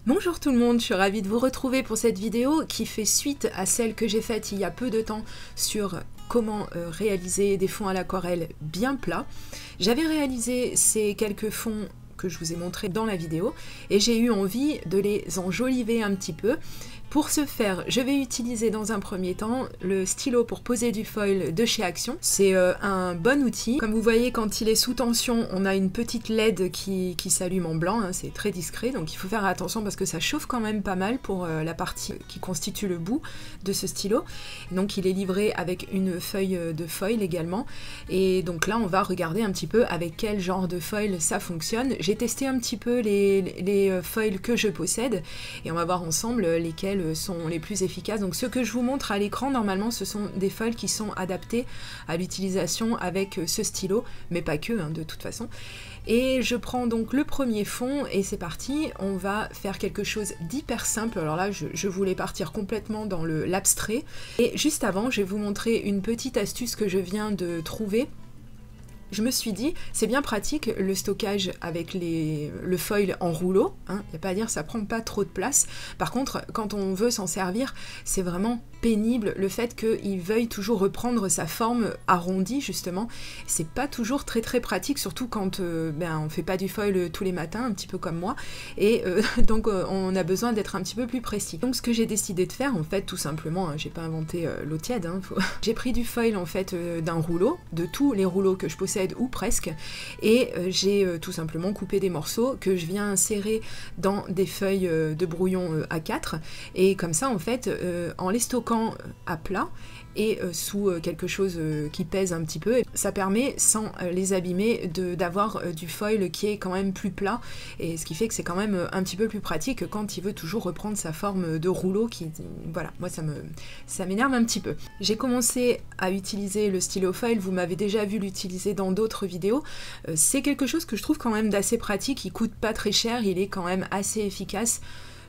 Bonjour tout le monde, je suis ravie de vous retrouver pour cette vidéo qui fait suite à celle que j'ai faite il y a peu de temps sur comment réaliser des fonds à l'aquarelle bien plats. J'avais réalisé ces quelques fonds que je vous ai montrés dans la vidéo et j'ai eu envie de les enjoliver un petit peu. Pour ce faire, je vais utiliser dans un premier temps le stylo pour poser du foil de chez Action. C'est un bon outil. Comme vous voyez, quand il est sous tension, on a une petite LED qui s'allume en blanc, hein, c'est très discret, donc il faut faire attention parce que ça chauffe quand même pas mal pour la partie qui constitue le bout de ce stylo. Donc il est livré avec une feuille de foil également. Et donc là, on va regarder un petit peu avec quel genre de foil ça fonctionne. J'ai testé un petit peu les foils que je possède et on va voir ensemble lesquels sont les plus efficaces. Donc ce que je vous montre à l'écran, normalement ce sont des foils qui sont adaptés à l'utilisation avec ce stylo, mais pas que, hein, de toute façon. Et je prends donc le premier fond et c'est parti, on va faire quelque chose d'hyper simple. Alors là je voulais partir complètement dans l'abstrait et juste avant je vais vous montrer une petite astuce que je viens de trouver. Je me suis dit, c'est bien pratique le stockage avec le foil en rouleau, hein, y a pas à dire, ça prend pas trop de place. Par contre, quand on veut s'en servir, c'est vraiment pénible le fait qu'il veuille toujours reprendre sa forme arrondie justement. C'est pas toujours très pratique, surtout quand on fait pas du foil tous les matins, un petit peu comme moi, et donc on a besoin d'être un petit peu plus précis. Donc ce que j'ai décidé de faire, en fait, tout simplement, hein, j'ai pas inventé l'eau tiède, hein, j'ai pris du foil en fait d'un rouleau, de tous les rouleaux que je possède ou presque, et j'ai tout simplement coupé des morceaux que je viens insérer dans des feuilles de brouillon A4, et comme ça en fait en les stockant à plat et sous quelque chose qui pèse un petit peu, ça permet sans les abîmer d'avoir du foil qui est quand même plus plat, et ce qui fait que c'est quand même un petit peu plus pratique quand il veut toujours reprendre sa forme de rouleau qui, voilà, moi ça m'énerve un petit peu. J'ai commencé à utiliser le stylo foil, vous m'avez déjà vu l'utiliser dans d'autres vidéos, c'est quelque chose que je trouve quand même d'assez pratique, il coûte pas très cher, il est quand même assez efficace.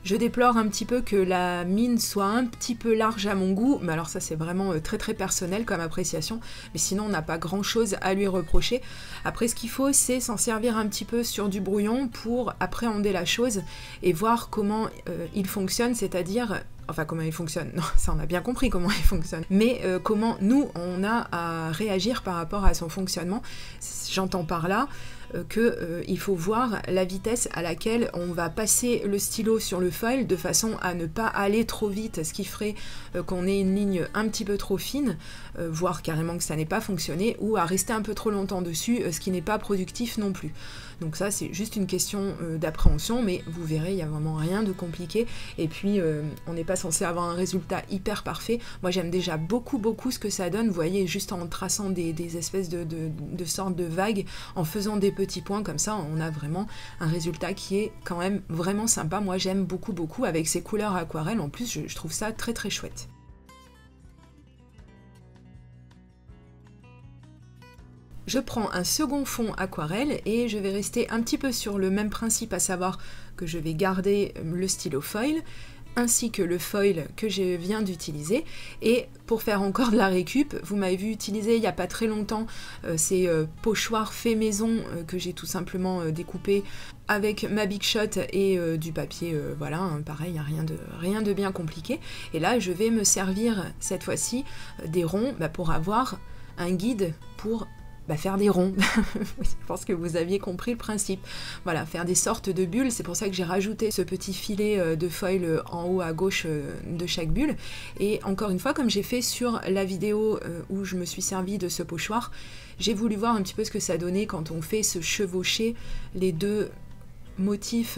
Je déplore un petit peu que la mine soit un petit peu large à mon goût, mais alors ça c'est vraiment très personnel comme appréciation, mais sinon on n'a pas grand chose à lui reprocher. Après ce qu'il faut c'est s'en servir un petit peu sur du brouillon pour appréhender la chose et voir comment il fonctionne, c'est-à-dire... Enfin, comment il fonctionne, non, ça on a bien compris comment il fonctionne, mais comment nous, on a à réagir par rapport à son fonctionnement. J'entends par là qu'il faut voir la vitesse à laquelle on va passer le stylo sur le foil de façon à ne pas aller trop vite, ce qui ferait qu'on ait une ligne un petit peu trop fine, voire carrément que ça n'ait pas fonctionné, ou à rester un peu trop longtemps dessus, ce qui n'est pas productif non plus. Donc ça c'est juste une question d'appréhension, mais vous verrez, il n'y a vraiment rien de compliqué, et puis on n'est pas censé avoir un résultat hyper parfait. Moi j'aime déjà beaucoup ce que ça donne, vous voyez, juste en traçant des espèces de sortes de vagues, en faisant des petits points comme ça, on a vraiment un résultat qui est quand même vraiment sympa. Moi j'aime beaucoup avec ces couleurs aquarelles, en plus je trouve ça très chouette. Je prends un second fond aquarelle et je vais rester un petit peu sur le même principe, à savoir que je vais garder le stylo foil ainsi que le foil que je viens d'utiliser, et pour faire encore de la récup, vous m'avez vu utiliser il n'y a pas très longtemps ces pochoirs faits maison que j'ai tout simplement découpé avec ma Big Shot et du papier, voilà, hein, pareil, rien de bien compliqué, et là je vais me servir cette fois-ci des ronds pour avoir un guide pour faire des ronds. Je pense que vous aviez compris le principe. Voilà, faire des sortes de bulles, c'est pour ça que j'ai rajouté ce petit filet de foil en haut à gauche de chaque bulle. Et encore une fois, comme j'ai fait sur la vidéo où je me suis servi de ce pochoir, j'ai voulu voir un petit peu ce que ça donnait quand on fait se chevaucher les deux motifs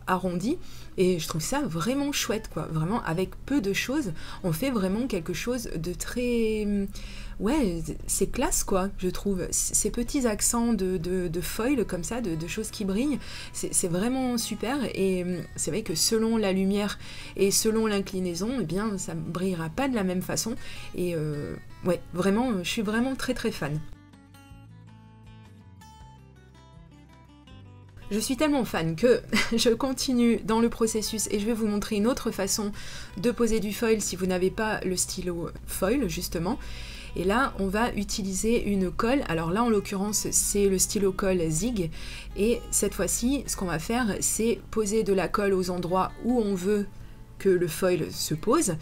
arrondis, et je trouve ça vraiment chouette, quoi. Vraiment, avec peu de choses, on fait vraiment quelque chose de très... Ouais, c'est classe, quoi, je trouve. Ces petits accents de foil comme ça, de choses qui brillent, c'est vraiment super, et c'est vrai que selon la lumière et selon l'inclinaison, eh bien, ça ne brillera pas de la même façon, et ouais, vraiment, je suis vraiment très fan. Je suis tellement fan que je continue dans le processus et je vais vous montrer une autre façon de poser du foil si vous n'avez pas le stylo foil justement. Et là, on va utiliser une colle. Alors là, en l'occurrence, c'est le stylo colle Zig. Et cette fois-ci, ce qu'on va faire, c'est poser de la colle aux endroits où on veut que le foil se pose.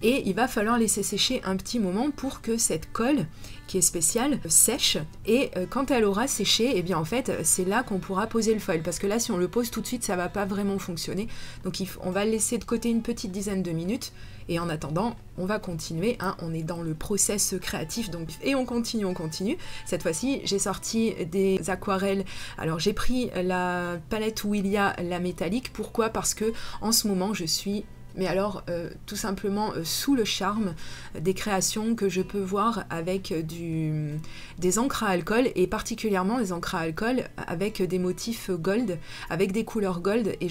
Et il va falloir laisser sécher un petit moment pour que cette colle, qui est spéciale, sèche. Et quand elle aura séché, et bien en fait, c'est là qu'on pourra poser le foil. Parce que là, si on le pose tout de suite, ça va pas vraiment fonctionner. Donc on va le laisser de côté une petite dizaine de minutes. Et en attendant, on va continuer. Hein, on est dans le process créatif. Donc, et on continue, on continue. Cette fois-ci, j'ai sorti des aquarelles. Alors, j'ai pris la palette où il y a la métallique. Pourquoi? Parce que en ce moment, je suis... mais alors tout simplement sous le charme des créations que je peux voir avec des encres à alcool, et particulièrement des encres à alcool avec des motifs gold, avec des couleurs gold et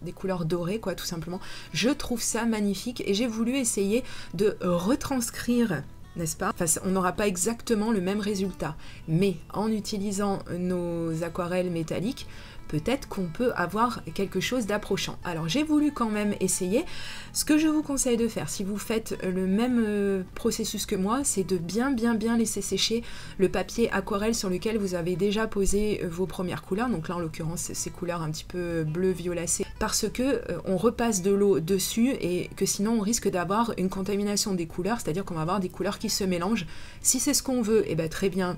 des couleurs dorées quoi, tout simplement. Je trouve ça magnifique et j'ai voulu essayer de retranscrire, n'est-ce pas? Enfin, on n'aura pas exactement le même résultat, mais en utilisant nos aquarelles métalliques, peut-être qu'on peut avoir quelque chose d'approchant. Alors j'ai voulu quand même essayer. Ce que je vous conseille de faire, si vous faites le même processus que moi, c'est de bien laisser sécher le papier aquarelle sur lequel vous avez déjà posé vos premières couleurs. Donc là en l'occurrence ces couleurs un petit peu bleu violacé, parce que on repasse de l'eau dessus et que sinon on risque d'avoir une contamination des couleurs, c'est-à-dire qu'on va avoir des couleurs qui se mélangent. Si c'est ce qu'on veut, et bien très bien,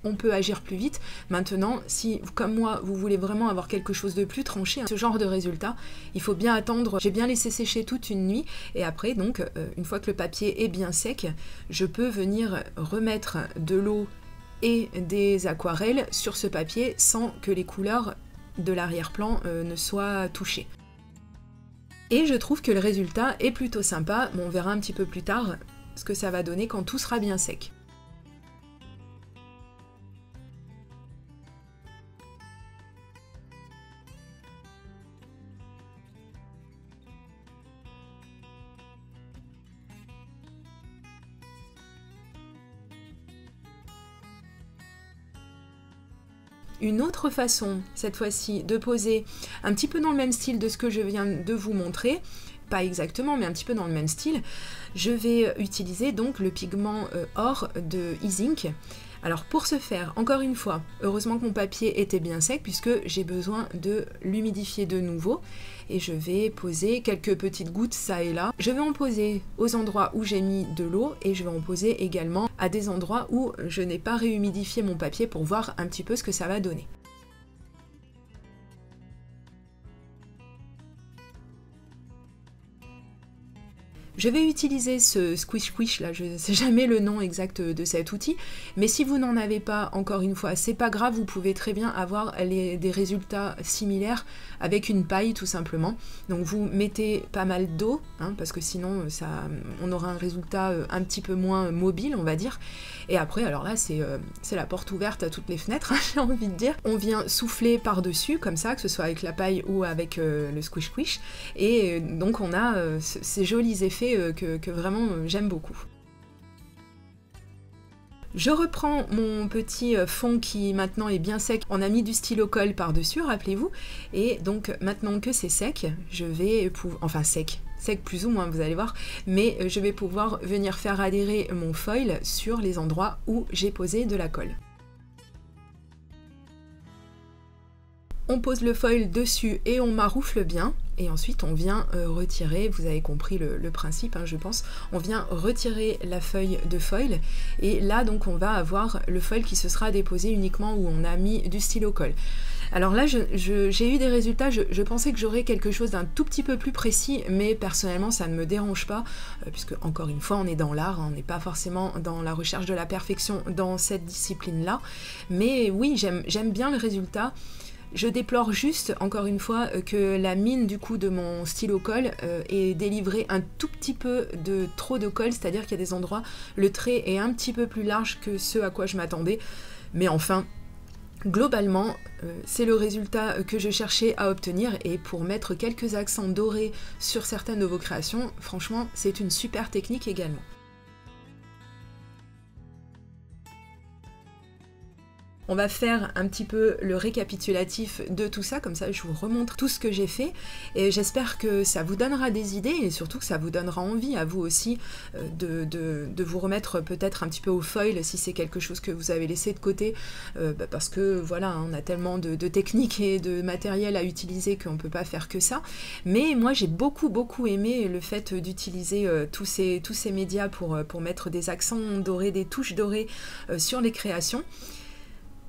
on peut agir plus vite. Maintenant, si, comme moi, vous voulez vraiment avoir quelque chose de plus tranché, ce genre de résultat, il faut bien attendre. J'ai bien laissé sécher toute une nuit, et après, donc, une fois que le papier est bien sec, je peux venir remettre de l'eau et des aquarelles sur ce papier sans que les couleurs de l'arrière-plan ne soient touchées. Et je trouve que le résultat est plutôt sympa. Bon, on verra un petit peu plus tard ce que ça va donner quand tout sera bien sec. Une autre façon, cette fois-ci, de poser un petit peu dans le même style de ce que je viens de vous montrer, pas exactement, mais un petit peu dans le même style, je vais utiliser donc le pigment or de Ease-Ink. Alors pour ce faire, encore une fois, heureusement que mon papier était bien sec puisque j'ai besoin de l'humidifier de nouveau, et je vais poser quelques petites gouttes ça et là. Je vais en poser aux endroits où j'ai mis de l'eau, et je vais en poser également à des endroits où je n'ai pas réhumidifié mon papier pour voir un petit peu ce que ça va donner. Je vais utiliser ce Squish Squish, là, je ne sais jamais le nom exact de cet outil, mais si vous n'en avez pas, encore une fois, c'est pas grave, vous pouvez très bien avoir des résultats similaires avec une paille tout simplement. Donc vous mettez pas mal d'eau, hein, parce que sinon on aura un résultat un petit peu moins mobile, on va dire. Et après, alors là, c'est la porte ouverte à toutes les fenêtres, hein, j'ai envie de dire. On vient souffler par-dessus, comme ça, que ce soit avec la paille ou avec le Squish Squish, et donc on a ces jolis effets que vraiment j'aime beaucoup. Je reprends mon petit fond qui maintenant est bien sec. On a mis du stylo colle par-dessus, rappelez-vous. Et donc maintenant que c'est sec, je vais pouvoir... Enfin sec plus ou moins, vous allez voir. Mais je vais pouvoir venir faire adhérer mon foil sur les endroits où j'ai posé de la colle. On pose le foil dessus et on maroufle bien, et ensuite on vient retirer, vous avez compris le principe, hein, je pense, on vient retirer la feuille de foil, et là donc on va avoir le foil qui se sera déposé uniquement où on a mis du stylo colle. Alors là j'ai eu des résultats, je pensais que j'aurais quelque chose d'un tout petit peu plus précis, mais personnellement ça ne me dérange pas, puisque encore une fois on est dans l'art, hein, on n'est pas forcément dans la recherche de la perfection dans cette discipline là, mais oui j'aime bien le résultat. Je déplore juste, encore une fois, que la mine du coup de mon stylo colle ait délivré un tout petit peu de trop de colle, c'est-à-dire qu'il y a des endroits, le trait est un petit peu plus large que ce à quoi je m'attendais, mais enfin, globalement, c'est le résultat que je cherchais à obtenir, et pour mettre quelques accents dorés sur certaines de vos créations, franchement, c'est une super technique également. On va faire un petit peu le récapitulatif de tout ça, comme ça je vous remontre tout ce que j'ai fait et j'espère que ça vous donnera des idées et surtout que ça vous donnera envie à vous aussi de vous remettre peut-être un petit peu au foil si c'est quelque chose que vous avez laissé de côté parce que voilà, on a tellement de techniques et de matériel à utiliser qu'on ne peut pas faire que ça. Mais moi j'ai beaucoup aimé le fait d'utiliser tous ces médias pour mettre des accents dorés, des touches dorées sur les créations.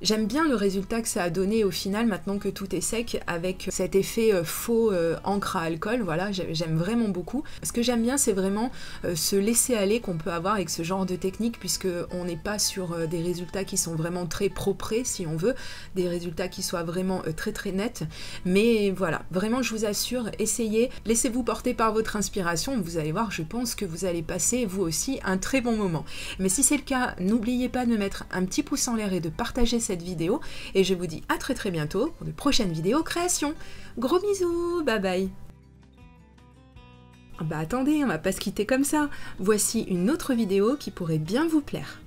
J'aime bien le résultat que ça a donné au final, maintenant que tout est sec, avec cet effet faux encre à alcool, voilà, j'aime vraiment beaucoup. Ce que j'aime bien, c'est vraiment ce laisser-aller qu'on peut avoir avec ce genre de technique, puisqu'on n'est pas sur des résultats qui sont vraiment très propres, si on veut, des résultats qui soient vraiment très nets. Mais voilà, vraiment, je vous assure, essayez, laissez-vous porter par votre inspiration, vous allez voir, je pense que vous allez passer, vous aussi, un très bon moment. Mais si c'est le cas, n'oubliez pas de me mettre un petit pouce en l'air et de partager cette vidéo et je vous dis à très bientôt pour de prochaines vidéos création. Gros bisous, bye bye. Bah attendez, on va pas se quitter comme ça. Voici une autre vidéo qui pourrait bien vous plaire.